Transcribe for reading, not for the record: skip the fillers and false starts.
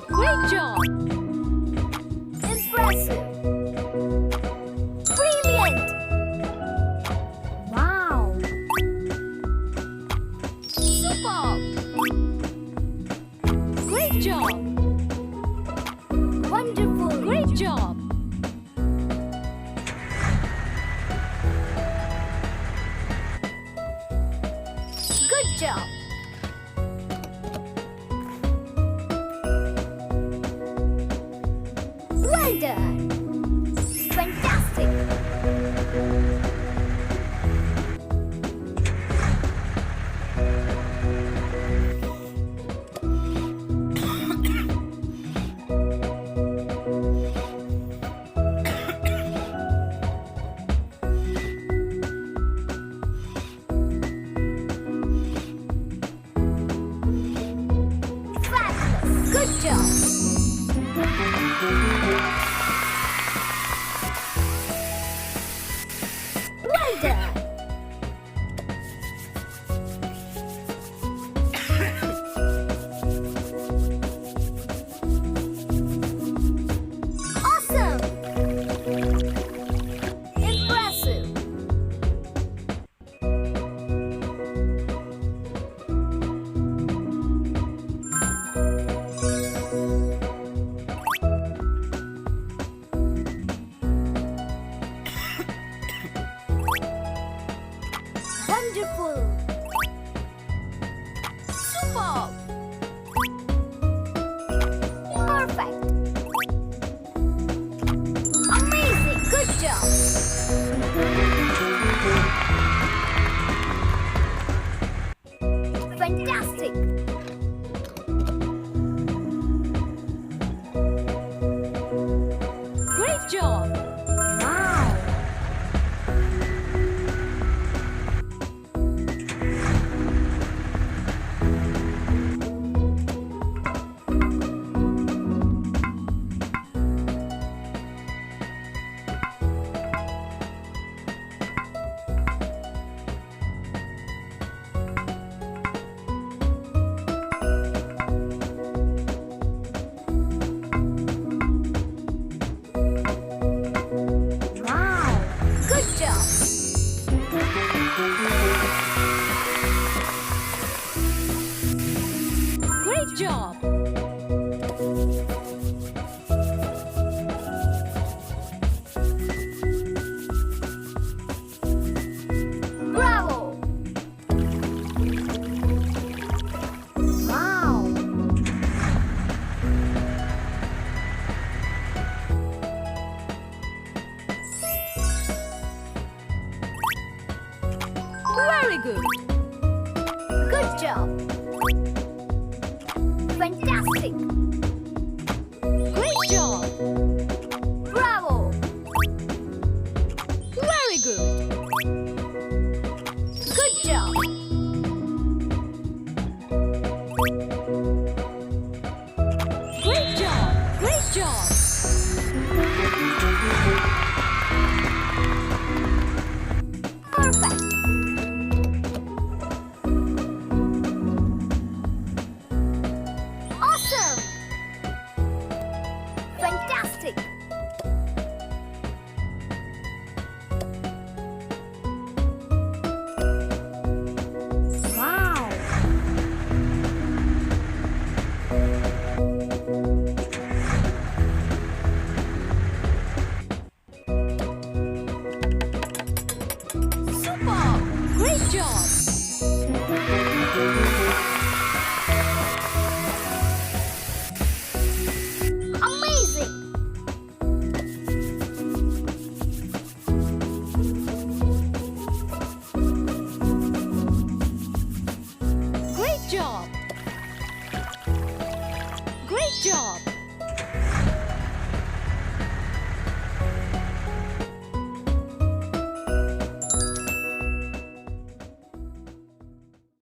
Great job! Impressive! Brilliant! Wow! Superb! Great job! Wonderful! Great job! Good job! Well done! Fantastic! Fabulous! Good job! Well done! Awesome! Impressive! Wonderful! Superb! Perfect! Amazing! Good job! Fantastic! Great job! Wow! Wow! Good job! Great job! Bravo! Wow! Very good! Good job! Fantastic! Great job! Bravo! Very good! Good job! Great job! Great job! Perfect! Awesome! Fantastic! Wow! Superb! Great job! Amazing! Great job! Great job!